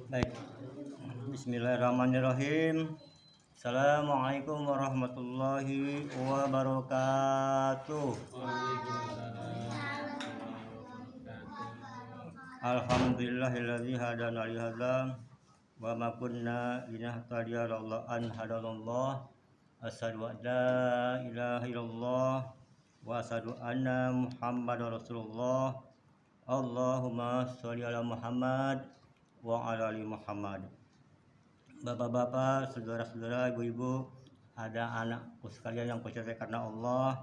Baik, bismillahirrahmanirrahim. Assalamualaikum warahmatullahi wabarakatuh. Alhamdulillahilladzi hadana li hadza wa ma kunna linahtadiya laula an hadanallah. Asyhadu an la ilaha illallah wa asyhadu anna Muhammadar Rasulullah. Allahumma sholli ala Muhammad wa ala ali Muhammad. Bapak-bapak, saudara-saudara, ibu-ibu, ada anakku sekalian yang kucintai karena Allah.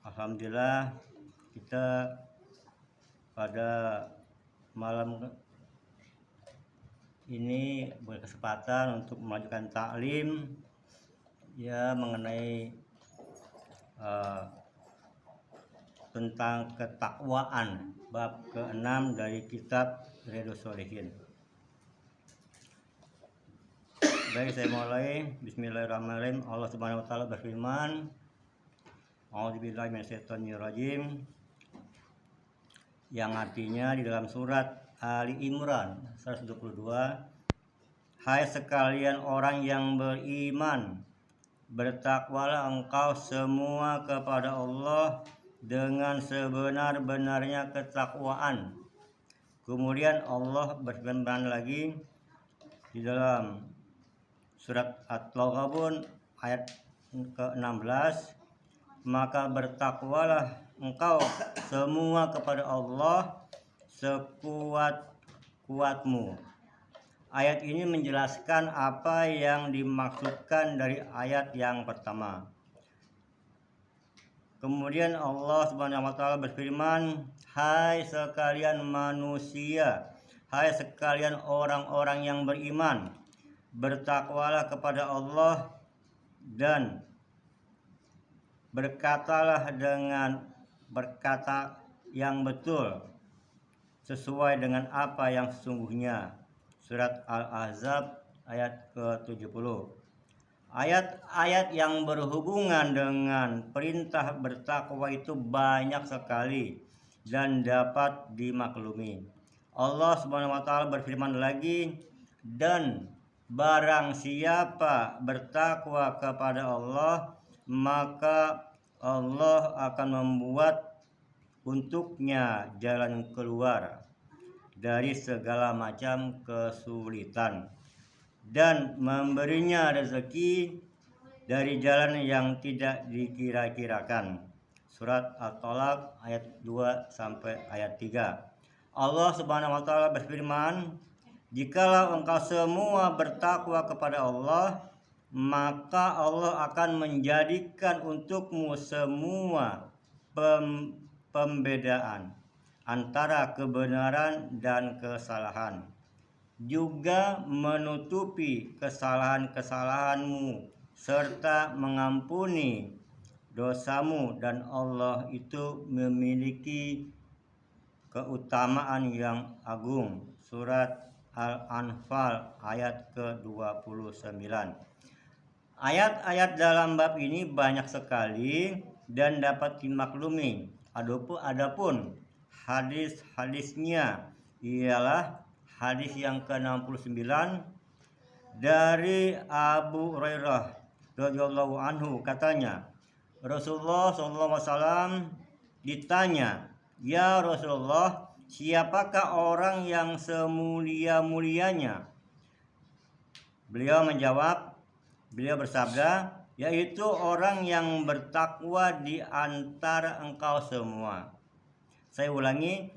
Alhamdulillah, kita pada malam ini berkesempatan untuk memajukan taklim ya mengenai tentang ketakwaan, bab ke-6 dari kitab Riyadhus Shalihin. Baik, saya mulai. Bismillahirrahmanirrahim. Allah Subhanahu wa taala berfirman, A'udzubillahi minasyaitonirrajim, yang artinya di dalam surat Ali Imran 122, hai sekalian orang yang beriman, bertakwalah engkau semua kepada Allah dengan sebenar-benarnya ketakwaan. Kemudian Allah berfirman lagi di dalam surat At-Taghabun ayat ke-16, maka bertakwalah engkau semua kepada Allah sekuat-kuatmu. Ayat ini menjelaskan apa yang dimaksudkan dari ayat yang pertama. Kemudian Allah Subhanahu wa taala berfirman, hai sekalian manusia, hai sekalian orang-orang yang beriman, bertakwalah kepada Allah dan berkatalah dengan berkata yang betul sesuai dengan apa yang sesungguhnya. Surat Al-Ahzab ayat ke-70. Ayat-ayat yang berhubungan dengan perintah bertakwa itu banyak sekali dan dapat dimaklumi. Allah Subhanahu wa taala berfirman lagi, dan barang siapa bertakwa kepada Allah, maka Allah akan membuat untuknya jalan keluar dari segala macam kesulitan dan memberinya rezeki dari jalan yang tidak dikira-kirakan. Surat At-Talaq ayat 2 sampai ayat 3. Allah Subhanahu wa taala berfirman, jikalau engkau semua bertakwa kepada Allah, maka Allah akan menjadikan untukmu semua pembedaan antara kebenaran dan kesalahan, juga menutupi kesalahan-kesalahanmu serta mengampuni dosamu, dan Allah itu memiliki keutamaan yang agung. Surat Al-Anfal ayat ke-29. Ayat-ayat dalam bab ini banyak sekali dan dapat dimaklumi. Adapun hadis-hadisnya ialah hadis yang ke-69 dari Abu Hurairah radhiyallahu anhu, katanya Rasulullah SAW ditanya, ya Rasulullah, siapakah orang yang semulia-mulianya? Beliau bersabda, yaitu orang yang bertakwa di antara engkau semua. Saya ulangi,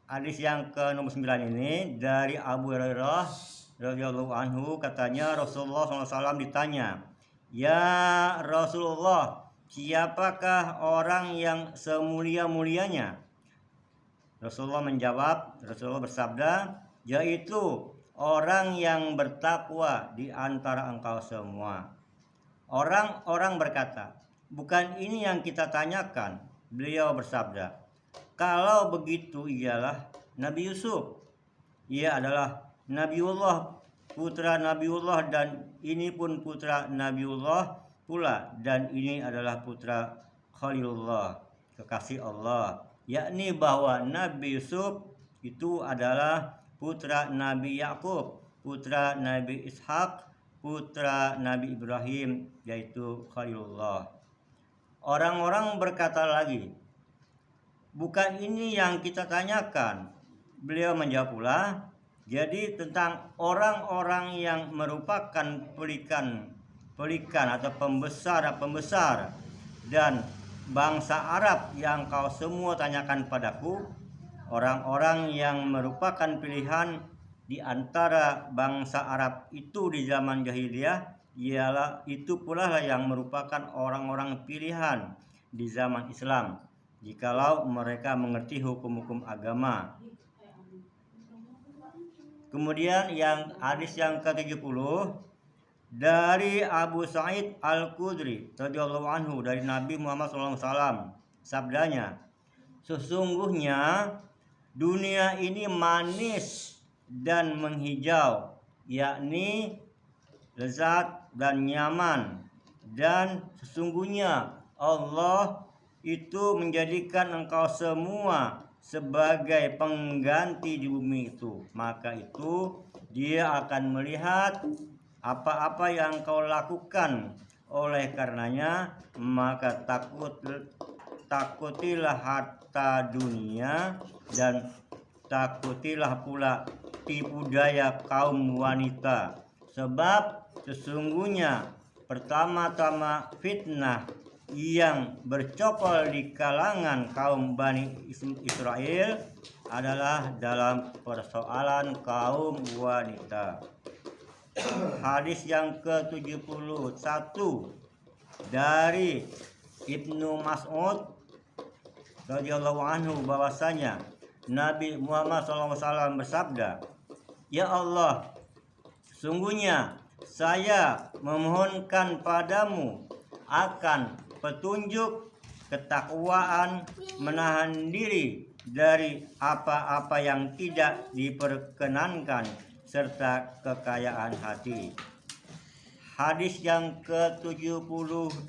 hadis yang ke-9 ini dari Abu Hurairah radhiyallahu anhu, katanya Rasulullah SAW ditanya, ya Rasulullah, siapakah orang yang semulia-mulianya? Rasulullah bersabda, yaitu orang yang bertakwa di antara engkau semua. Orang-orang berkata, bukan ini yang kita tanyakan. Beliau bersabda, kalau begitu ialah Nabi Yusuf. Ia adalah Nabiullah, putra Nabiullah, dan ini pun putra Nabiullah pula, dan ini adalah putra Khalilullah, kekasih Allah. yakni bahwa Nabi Yusuf itu adalah putra Nabi Yakub, putra Nabi Ishak, putra Nabi Ibrahim, yaitu Khalilullah. Orang-orang berkata lagi, bukan ini yang kita tanyakan. Beliau menjawab pula, jadi tentang orang-orang yang merupakan pelikan atau pembesar dan bangsa Arab yang kau semua tanyakan padaku, orang-orang yang merupakan pilihan di antara bangsa Arab itu di zaman jahiliyah, ialah itu pula yang merupakan orang-orang pilihan di zaman Islam, jikalau mereka mengerti hukum-hukum agama. Kemudian yang hadis yang ke-70 dari Abu Sa'id Al-Khudri radhiyallahu anhu dari Nabi Muhammad SAW, sabdanya, sesungguhnya dunia ini manis dan menghijau, yakni lezat dan nyaman, dan sesungguhnya Allah itu menjadikan engkau semua sebagai pengganti di bumi itu, maka itu dia akan melihat apa-apa yang kau lakukan. Oleh karenanya maka takutilah harta dunia dan takutilah pula tipu daya kaum wanita, sebab sesungguhnya pertama-tama fitnah yang bercokol di kalangan kaum Bani Israel adalah dalam persoalan kaum wanita. Hadis yang ke-71 dari Ibnu Mas'ud radhiyallahu anhu bahwasanya Nabi Muhammad SAW bersabda, ya Allah, sungguhnya saya memohonkan padamu akan petunjuk, ketakwaan, menahan diri dari apa-apa yang tidak diperkenankan, serta kekayaan hati. Hadis yang ke-72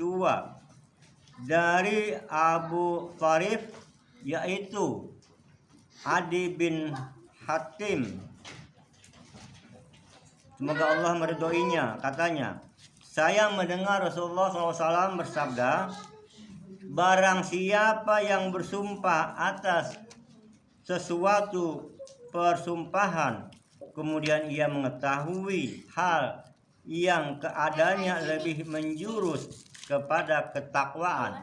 dari Abu Tharif, yaitu Adi bin Hatim, semoga Allah meridhoinya, katanya, saya mendengar Rasulullah SAW bersabda, barang siapa yang bersumpah atas sesuatu persumpahan, kemudian ia mengetahui hal yang keadaannya lebih menjurus kepada ketakwaan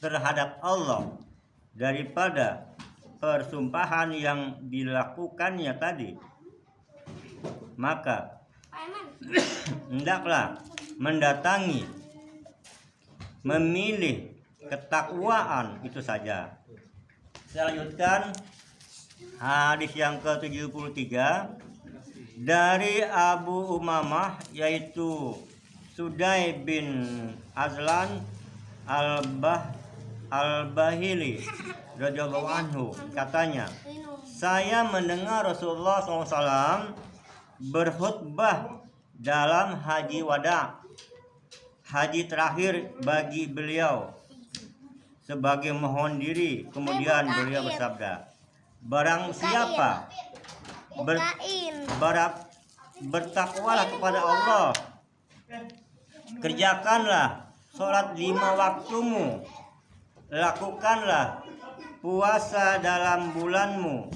terhadap Allah daripada persumpahan yang dilakukannya tadi, maka hendaklah mendatangi, memilih ketakwaan itu saja. Saya lanjutkan hadis yang ke-73 dari Abu Umamah, yaitu Sudai bin Azlan Al-Bahili radhiyallahu anhu, katanya, saya mendengar Rasulullah SAW berkhutbah dalam haji wada, haji terakhir bagi beliau, sebagai mohon diri. Kemudian beliau bersabda, barang siapa bertakwalah kepada Allah, kerjakanlah sholat 5 waktumu, lakukanlah puasa dalam bulanmu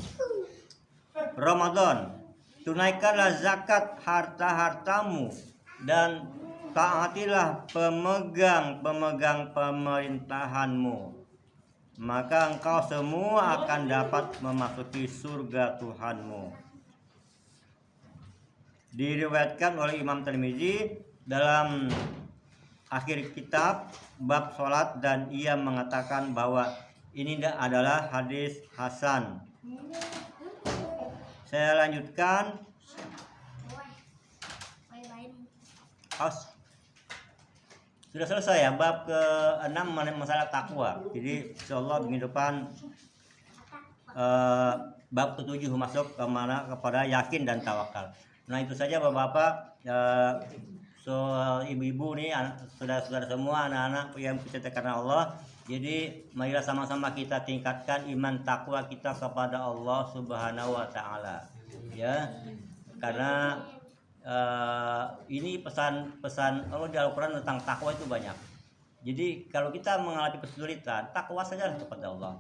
Ramadan, tunaikanlah zakat harta-hartamu, dan taatilah pemegang pemerintahanmu, maka engkau semua akan dapat memasuki surga Tuhanmu. Diriwayatkan oleh Imam Tirmizi dalam akhir kitab bab sholat, dan ia mengatakan bahwa ini adalah hadis hasan. Saya lanjutkan. Sudah selesai ya bab ke-6 masalah takwa. Jadi insyaallah minggu depan bab ke-7 masuk kepada yakin dan tawakal. Nah, itu saja Bapak-bapak, ibu-ibu nih, saudara-saudara semua, anak-anak yang dicintai karena Allah. Jadi marilah sama-sama kita tingkatkan iman takwa kita kepada Allah Subhanahu wa taala. Ya. Karena ini pesan-pesan Allah di Al-Qur'an tentang takwa itu banyak. Jadi kalau kita mengalami kesulitan, takwa saja kepada Allah.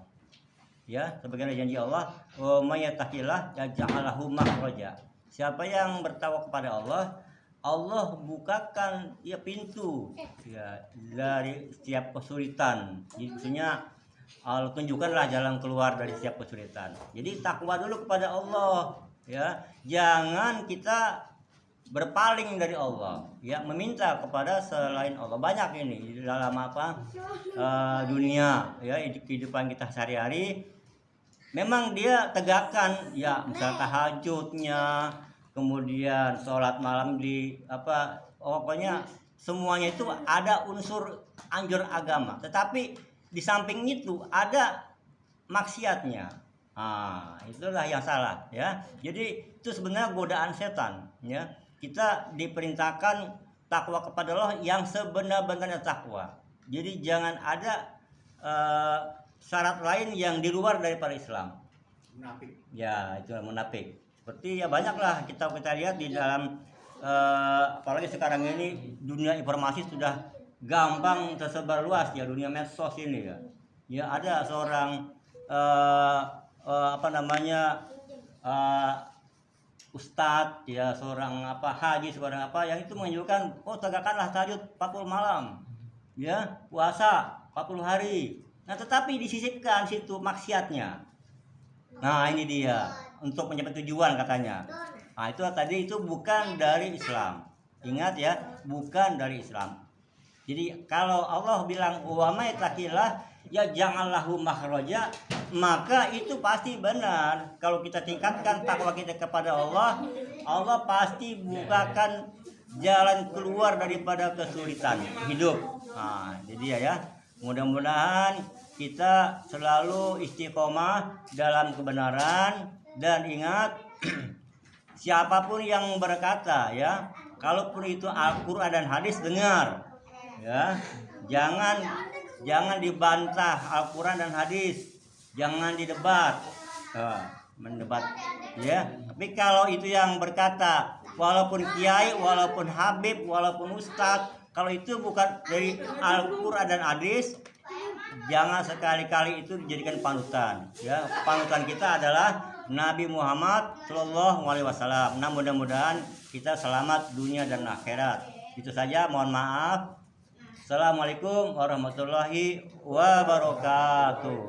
Ya, sebagaimana janji Allah, "Wa may yattaqillah yaj'al lahu makhraja." Siapa yang bertakwa kepada Allah, Allah bukakan ya pintu ya dari setiap kesulitan. Jadi maksudnya Allah tunjukkanlah jalan keluar dari setiap kesulitan. Jadi takwa dulu kepada Allah, ya. Jangan kita berpaling dari Allah, ya, meminta kepada selain Allah. Banyak ini di dalam dunia, ya, kehidupan kita sehari-hari. Memang dia tegakkan, ya, misal tahajudnya, kemudian sholat malam pokoknya semuanya itu ada unsur anjur agama. Tetapi di samping itu ada maksiatnya. Itulah yang salah, ya. Jadi itu sebenarnya godaan setan, ya. Kita diperintahkan takwa kepada Allah yang sebenar-benarnya takwa. Jadi jangan ada syarat lain yang di luar daripada Islam. Munafik. Ya, itu munafik. Seperti ya banyaklah kita lihat di dalam apalagi sekarang ini dunia informasi sudah gampang tersebar luas, ya, dunia medsos ini, ya. Ya, ada seorang ustadz, ya, seorang haji, seorang yang itu menunjukkan, tegakkanlah tahajud 40 malam, ya, puasa 40 hari. Nah, tetapi disisipkan situ maksiatnya. Nah, ini dia, untuk mencapai tujuan katanya. Nah, itu tadi itu bukan dari Islam. Ingat, ya, bukan dari Islam. Jadi kalau Allah bilang wa may taqillah ya ja'allahu makhraja, maka itu pasti benar. Kalau kita tingkatkan takwa kita kepada Allah, Allah pasti bukakan jalan keluar daripada kesulitan hidup. Nah, jadi ya, mudah-mudahan kita selalu istiqomah dalam kebenaran. Dan ingat, siapapun yang berkata, ya, kalaupun itu Al-Qur'an dan hadis, dengar, ya. Jangan dibantah Al-Qur'an dan hadis. Jangan didebat. Mendebat, ya. Tapi kalau itu yang berkata, walaupun kiai, walaupun habib, walaupun ustadz, kalau itu bukan dari Al-Qur'an dan hadis, jangan sekali-kali itu dijadikan panutan, ya. Panutan kita adalah Nabi Muhammad Shallallahu Alaihi Wasallam. Nah, mudah-mudahan kita selamat dunia dan akhirat. Itu saja, mohon maaf. Assalamualaikum warahmatullahi wabarakatuh.